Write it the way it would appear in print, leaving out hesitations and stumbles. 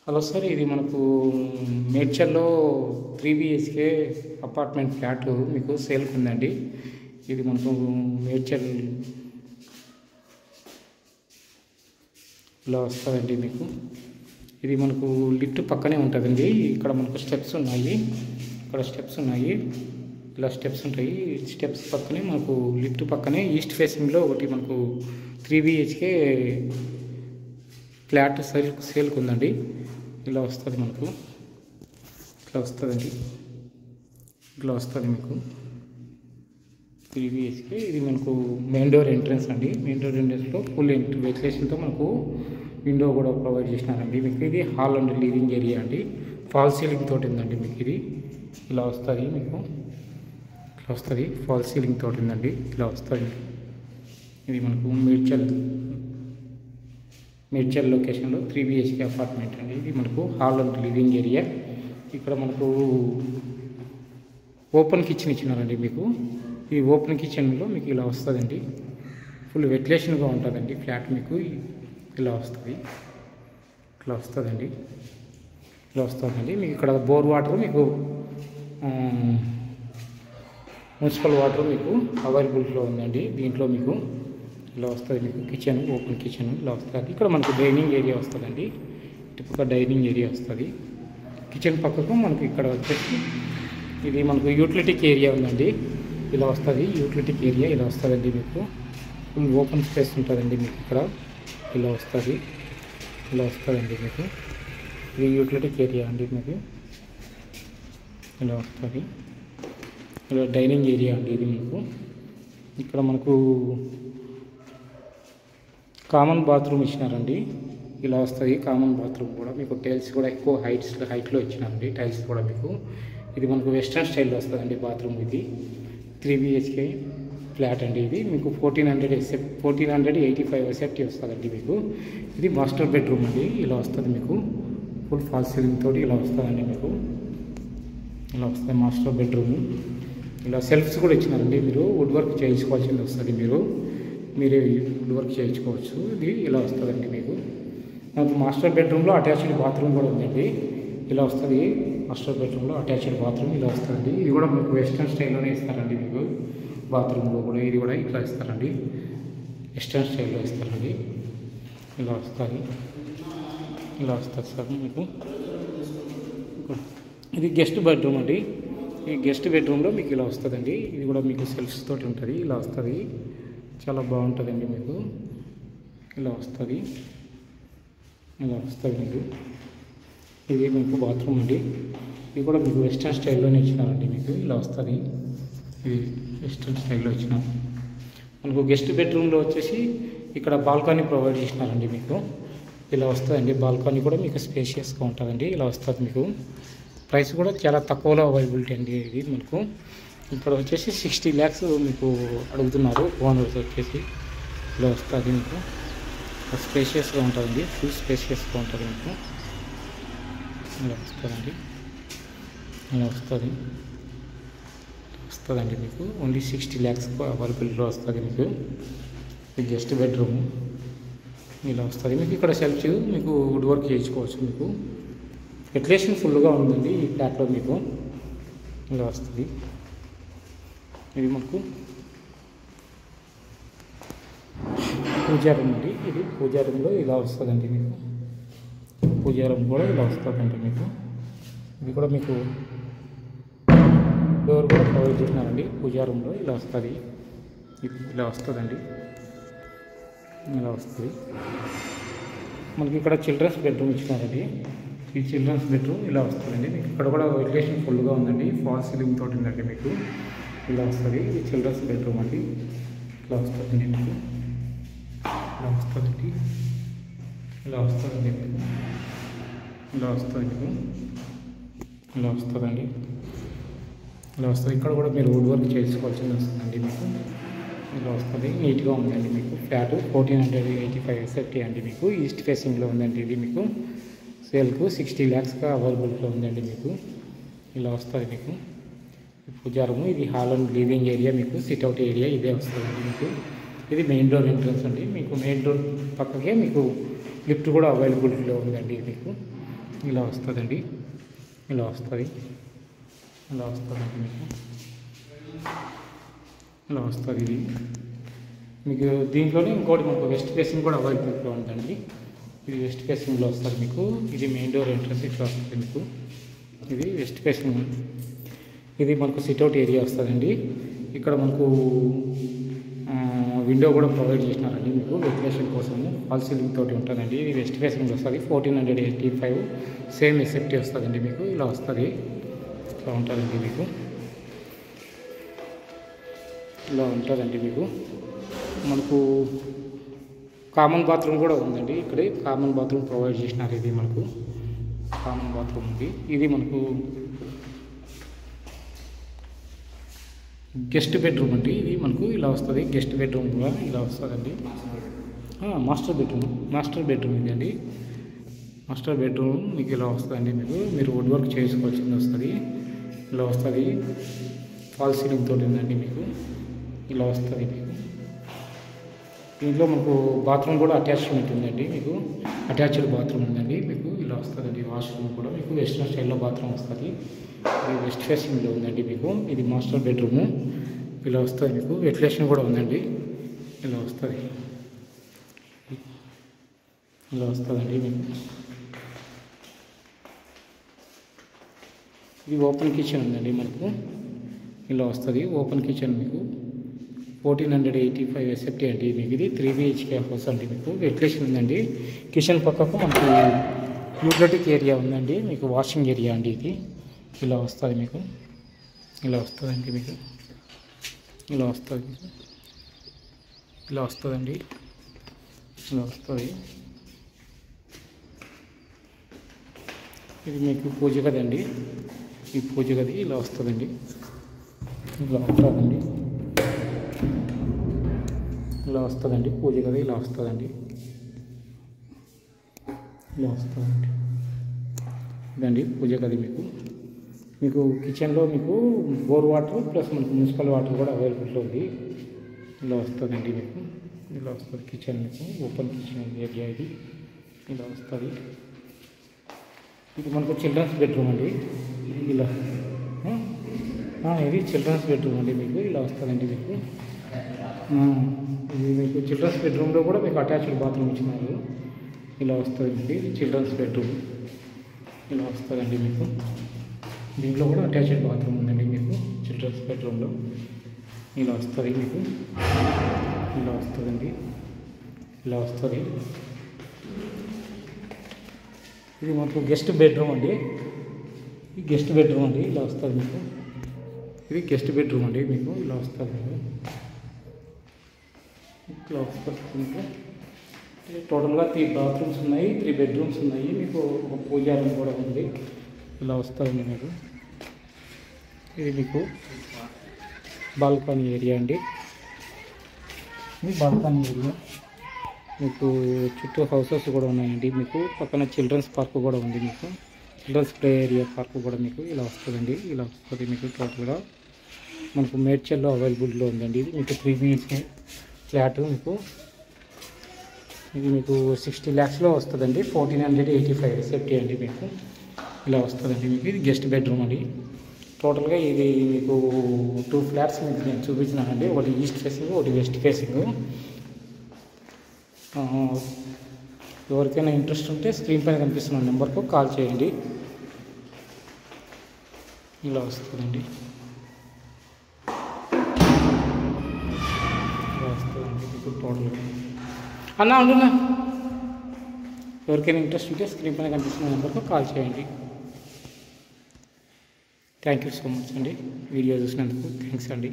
Hello sir, ఇది మనకు మేడ్చల్లో 3 BHK apartment flat మీకు సేల్కి ఉందండి. ఇది మనకు మేడ్చల్ ఇలా వస్తుందండి. మీకు ఇది మనకు లిఫ్ట్ పక్కనే ఉంటుందండి. ఇక్కడ మనకు స్టెప్స్ ఉన్నాయి, ఇక్కడ స్టెప్స్ ఉన్నాయి, ఇలా స్టెప్స్ ఉంటాయి. స్టెప్స్ పక్కనే మనకు లిఫ్ట్ పక్కనే ఈస్ట్ ఫేసింగ్లో ఒకటి మనకు 3 BHK ఫ్లాట్ సేల్కి ఉందండి. ఇలా వస్తుంది మనకు, ఇట్లా వస్తుందండి, ఇట్లా వస్తుంది మీకు 3 BHK. ఇది మనకు మెయిన్ డోర్ ఎంట్రన్స్ అండి. మెయిన్ డోర్ ఎంట్రన్స్లో ఫుల్ వెంటిలేషన్తో మనకు విండో కూడా ప్రొవైడ్ చేసినారండి. మీకు ఇది హాల్ అండ్ లివింగ్ ఏరియా అండి. ఫాల్ సీలింగ్ తోటి ఉందండి. మీకు ఇది ఇలా వస్తుంది, మీకు ఇట్లా వస్తుంది, ఫాల్ సీలింగ్ తోటి ఉందండి. ఇలా వస్తుంది. ఇది మనకు మేడ్చల్ లొకేషన్లో 3 BHK అపార్ట్మెంట్ అండి. ఇది మనకు హాల్ అండ్ లివింగ్ ఏరియా. ఇక్కడ మనకు ఓపెన్ కిచెన్ ఇచ్చినారండి. మీకు ఈ ఓపెన్ కిచెన్లో మీకు ఇలా వస్తుందండి. ఫుల్ వెంటిలేషన్గా ఉంటుందండి ఫ్లాట్. మీకు ఇలా వస్తుంది, ఇట్లా వస్తుందండి, ఇలా వస్తుందండి. మీకు ఇక్కడ బోర్ వాటర్, మీకు మున్సిపల్ వాటర్ మీకు అవైలబిలిటీలో ఉందండి. దీంట్లో మీకు ఇలా వస్తుంది. మీకు కిచెన్, ఓపెన్ కిచెన్ ఇలా వస్తుంది. ఇక్కడ మనకు డైనింగ్ ఏరియా వస్తుందండి. ఇటుపక్క డైనింగ్ ఏరియా వస్తుంది. కిచెన్ పక్కకు మనకు ఇక్కడ వచ్చేసి ఇది మనకు యూటిలిటీకి ఏరియా ఉందండి. ఇలా వస్తుంది, యూటిలిటీకి ఏరియా ఇలా వస్తుందండి. మీకు ఫుల్ ఓపెన్ స్పేస్ ఉంటుందండి. మీకు ఇక్కడ ఇలా వస్తుంది, ఇలా వస్తుందండి. మీకు ఇది యూటిలిటీకి ఏరియా అండి. మీకు ఇలా వస్తుంది. ఇలా డైనింగ్ ఏరియా అండి. ఇది మీకు ఇక్కడ మనకు కామన్ బాత్రూమ్ ఇచ్చినారండి. ఇలా వస్తుంది కామన్ బాత్రూమ్ కూడా. మీకు టైల్స్ కూడా ఎక్కువ హైట్లో ఇచ్చినారండి. టైల్స్ కూడా మీకు ఇది మనకు వెస్ట్రన్ స్టైల్లో వస్తుందండి బాత్రూమ్. ఇది 3 BHK ఫ్లాట్ అండి. ఇది మీకు 1485 SFT వస్తుందండి. మీకు ఇది మాస్టర్ బెడ్రూమ్ అండి. ఇలా వస్తుంది. మీకు ఫుల్ ఫాల్ సీలింగ్ తోటి ఇలా వస్తుందండి. మీకు ఇలా వస్తుంది మాస్టర్ బెడ్రూమ్. ఇలా సెల్ఫ్స్ కూడా ఇచ్చినారండి. మీరు వుడ్ వర్క్ చేయించుకోవాల్సింది వస్తుంది. మీరే వుడ్ వర్క్ చేయించుకోవచ్చు. ఇది ఇలా వస్తుందండి. మీకు మనకు మాస్టర్ బెడ్రూమ్లో అటాచ్డ్ బాత్రూమ్ కూడా ఉందండి. ఇలా వస్తుంది. మాస్టర్ బెడ్రూమ్లో అటాచ్డ్ బాత్రూమ్ ఇలా వస్తుందండి. ఇది కూడా మీకు వెస్ట్రన్ స్టైల్లోనే ఇస్తారండి. మీకు బాత్రూంలో కూడా ఇది కూడా ఇట్లా ఇస్తారండి, వెస్ట్రన్ స్టైల్లో ఇస్తారండి. ఇలా వస్తుంది, ఇలా వస్తుంది సార్. మీకు ఇది గెస్ట్ బెడ్రూమ్ అండి. ఈ గెస్ట్ బెడ్రూమ్లో మీకు ఇలా వస్తుందండి. ఇది కూడా మీకు సెల్ఫ్స్ తోటి ఉంటుంది. ఇలా వస్తుంది, చాలా బాగుంటుందండి. మీకు ఇలా వస్తుంది, ఇలా వస్తుంది. మీకు ఇది మీకు బాత్రూమ్ అండి. ఇది కూడా మీకు వెస్ట్రన్ స్టైల్లోనే ఇచ్చినారండి. మీకు ఇలా వస్తుంది. ఇది వెస్ట్రన్ స్టైల్లో ఇచ్చినారు. మనకు గెస్ట్ బెడ్రూమ్లో వచ్చేసి ఇక్కడ బాల్కనీ ప్రొవైడ్ చేసినారండి. మీకు ఇలా వస్తుందండి. బాల్కనీ కూడా మీకు స్పేషియస్గా ఉంటుందండి. ఇలా వస్తుంది. మీకు ప్రైస్ కూడా చాలా తక్కువలో అవైలబిలిటీ అండి. ఇది మనకు ఇక్కడ వచ్చేసి 60 lakhs మీకు అడుగుతున్నారు ఓనర్స్ వచ్చేసి. ఇలా వస్తుంది. మీకు స్పేషియస్గా ఉంటుందండి. ఫుల్ స్పేషియస్గా ఉంటుంది. మీకు ఇలా వస్తుందండి. ఇలా వస్తుందండి. మీకు ఓన్లీ 60 lakhs అవైలబిలిటీలో వస్తుంది. మీకు ఇది గెస్ట్ బెడ్రూమ్ ఇలా వస్తుంది. మీకు ఇక్కడ సెల్ఫ్ మీకు వుడ్ వర్క్ చేయించుకోవచ్చు. మీకు వెంటిలేషన్ ఫుల్గా ఉందండి ఈ ఫ్లాట్లో. మీకు ఇలా వస్తుంది. ఇది మనకు పూజా రూమ్ అండి. ఇది పూజా రూమ్లో ఇలా వస్తుందండి. మీకు పూజా రూమ్ కూడా ఇలా వస్తుందండి. మీకు ఇది కూడా మీకు డోర్ కూడా ప్రొవైడ్ చేసినారండి. పూజా రూమ్లో ఇలా వస్తుంది. ఇలా వస్తుందండి. ఇలా వస్తుంది. మనకి ఇక్కడ చిల్డ్రన్స్ బెడ్రూమ్ ఇచ్చినారండి. ఈ చిల్డ్రన్స్ బెడ్రూమ్ ఇలా వస్తుందండి. మీకు ఇక్కడ కూడా వెంటిలేషన్ ఫుల్గా ఉందండి. ఫాల్ సీలింగ్ తోటి ఉందండి. మీకు ఇలా వస్తుంది. ఇది చిల్డ్రన్స్ బెడ్రూమ్ అండి. ఇలా వస్తుందండి. మీకు ఇలా వస్తుందండి. ఇలా వస్తుందండి. మీకు ఇలా వస్తుంది. మీకు ఇలా వస్తుందండి. ఇలా వస్తుంది. ఇక్కడ కూడా మీరు వుడ్ వర్క్ చేసుకోవాల్సింది వస్తుందండి. మీకు ఇలా వస్తుంది. నీట్గా ఉందండి. మీకు ఫ్లాట్ 1485 SFT అండి. మీకు ఈస్ట్ ఫేసింగ్లో ఉందండి. ఇది మీకు సేల్కు 60 lakhsగా అవైలబుల్గా ఉందండి. మీకు ఇలా వస్తుంది. మీకు పూజా రూమ్, ఇది హాల్ అండ్ లివింగ్ ఏరియా, మీకు సిట్అవుట్ ఏరియా ఇదే వస్తుందండి. మీకు ఇది మెయిన్ డోర్ ఎంట్రన్స్ అండి. మీకు మెయిన్ డోర్ పక్కకే మీకు లిఫ్ట్ కూడా అవైలబిలిటీలో ఉందండి. మీకు ఇలా వస్తుందండి, ఇలా వస్తుంది, ఇలా వస్తుందండి మీకు, ఇలా వస్తుంది ఇది మీకు. దీంట్లోనే ఇంకోటి మనకు వెస్ట్ ఫేసింగ్ కూడా అవైలబుల్గా ఉందండి. ఇది వెస్ట్ ఫేసింగ్లో వస్తుంది మీకు. ఇది మెయిన్ డోర్ ఎంట్రన్స్ ఇట్లా వస్తుంది మీకు. ఇది వెస్ట్ ఫేసింగ్. ఇది మనకు సిట్అవుట్ ఏరియా వస్తుందండి. ఇక్కడ మనకు విండో కూడా ప్రొవైడ్ చేసినారండి మీకు వెంటిలేషన్ కోసము. ఫాల్ సీలింగ్ తోటి ఉంటుందండి. ఇది వెస్ట్ ఫేసింగ్ వస్తుంది. 1485 సేమ్ ఎస్ఎఫ్టీ వస్తుందండి మీకు. ఇలా వస్తుంది, ఇలా ఉంటుందండి మీకు, ఇలా ఉంటుందండి మీకు. మనకు కామన్ బాత్రూమ్ కూడా ఉందండి. ఇక్కడే కామన్ బాత్రూమ్ ప్రొవైడ్ చేసినారు. ఇది మనకు కామన్ బాత్రూమ్ ఉంది. ఇది మనకు గెస్ట్ బెడ్రూమ్ అండి. ఇది మనకు ఇలా వస్తుంది. గెస్ట్ బెడ్రూమ్ కూడా ఇలా వస్తుందండి. మాస్టర్ బెడ్రూమ్ ఇది అండి. మాస్టర్ బెడ్రూమ్ మీకు ఇలా వస్తుందండి మీకు. మీరు వుడ్ వర్క్ చేసుకోవాల్సింది వస్తుంది. ఇలా వస్తుంది. ఫాల్ సీలింగ్ తోటి ఉందండి మీకు. ఇలా వస్తుంది మీకు. దీంట్లో మనకు బాత్రూమ్ కూడా అటాచ్మెంట్ ఉందండి మీకు. అటాచ్డ్ బాత్రూమ్ ఉందండి మీకు. ఇలా వస్తుందండి. వాష్రూమ్ కూడా మీకు వెస్ట్రన్ స్టైల్లో బాత్రూమ్ వస్తుంది. ఇది వెస్ట్ ఫేసింగ్లో ఉందండి మీకు. ఇది మాస్టర్ బెడ్రూము. ఇలా వస్తుంది మీకు. వెంటిలేషన్ కూడా ఉందండి. ఇలా వస్తుంది, ఇలా వస్తుందండి మీకు. ఇది ఓపెన్ కిచెన్ ఉందండి మనకు. ఇలా వస్తుంది ఓపెన్ కిచెన్ మీకు. 1485 ఎస్ఎఫ్టీ అండి మీకు. ఇది 3 BHK హౌస్ అండి మీకు. వెంటిలేషన్ ఉందండి. కిచెన్ పక్కకు మనకు యూటిలిటీ ఏరియా ఉందండి మీకు. వాషింగ్ ఏరియా అండి ఇది. ఇలా వస్తుంది మీకు. ఇలా వస్తుందండి మీకు. ఇలా వస్తుంది మీకు. ఇలా వస్తుందండి. ఇలా వస్తుంది. ఇది మీకు పూజ గది అండి. ఈ పూజ గది ఇలా వస్తుందండి. ఇలా ఉంటుందండి. ఇలా వస్తుందండి పూజ గది. ఇలా వస్తుందండి. ఇలా వస్తుందండి. ఇదండి పూజ గది మీకు. మీకు కిచెన్లో మీకు బోర్ వాటర్ ప్లస్ మనకు మున్సిపల్ వాటర్ కూడా అవైలబుల్లో ఉంది. ఇలా వస్తుందండి మీకు. ఇలా వస్తుంది కిచెన్ మీకు. ఓపెన్ కిచెన్ ఏరియా ఇది. ఇలా వస్తుంది. ఇది మనకు చిల్డ్రన్స్ బెడ్రూమ్ అండి. ఇలా ఇది చిల్డ్రన్స్ బెడ్రూమ్ అండి మీకు. ఇలా వస్తుందండి మీకు. ఇది మీకు చిల్డ్రన్స్ బెడ్రూమ్లో కూడా మీకు అటాచ్డ్ బాత్రూమ్ ఇచ్చినారు. ఇలా వస్తుందండి. ఇది చిల్డ్రన్స్ బెడ్రూమ్. ఇలా వస్తుందండి మీకు. దీంట్లో కూడా అటాచ్డ్ బాత్రూమ్ ఉందండి మీకు చిల్డ్రన్స్ బెడ్రూమ్లో. ఇలా వస్తుంది మీకు. ఇలా వస్తుందండి. ఇలా వస్తుంది. ఇది మనకు గెస్ట్ బెడ్రూమ్ అండి. ఈ గెస్ట్ బెడ్రూమ్ అండి. ఇలా వస్తుంది మీకు. ఇది గెస్ట్ బెడ్రూమ్ అండి మీకు. ఇలా వస్తుంది మీకు. ఇట్లా వస్తుంది మీకు. టోటల్గా 3 బాత్రూమ్స్ ఉన్నాయి, 3 బెడ్రూమ్స్ ఉన్నాయి మీకు. ఒక పూజా రూమ్ కూడా ఉంది. ఇలా వస్తుంది మీకు. ఇది మీకు బాల్కనీ ఏరియా అండి. ఇది బాల్కనీ ఏరియా మీకు. చుట్టూ హౌసెస్ కూడా ఉన్నాయండి మీకు. పక్కన చిల్డ్రన్స్ పార్క్ కూడా ఉంది మీకు. చిల్డ్రన్స్ ప్లే ఏరియా పార్క్ కూడా మీకు ఇలా వస్తుందండి. ఇలా వస్తుంది మీకు. టోటల్గా మనకు మేడ్చల్లో అవైలబుల్లో ఉందండి. ఇది మీకు 3 BHK ఫ్లాట్ మీకు. ఇది మీకు 60 lakhsలో వస్తుందండి. 1485 ఎస్ఎఫ్టీ అండి మీకు. ఇలా వస్తుందండి మీకు. ఇది గెస్ట్ బెడ్రూమ్ అండి. టోటల్గా ఇది మీకు 2 ఫ్లాట్స్ మీకు నేను చూపించినానండి. ఒకటి ఈస్ట్ ఫేసింగ్, ఒకటి వెస్ట్ ఫేసింగ్. ఎవరికైనా ఇంట్రెస్ట్ ఉంటే స్క్రీన్ పైన కనిపిస్తున్న నెంబర్కు కాల్ చేయండి. ఇలా వస్తుందండి. ఇలా వస్తుందండి మీకు టోటల్గా. అన్నా ఉండున్నా. ఎవరికైనా ఇంట్రెస్ట్ ఉంటే స్క్రీన్ పైన కనిపిస్తున్న నెంబర్కు కాల్ చేయండి. థ్యాంక్ యూ సో మచ్ అండి. వీడియో చూసినందుకు థ్యాంక్స్ అండి.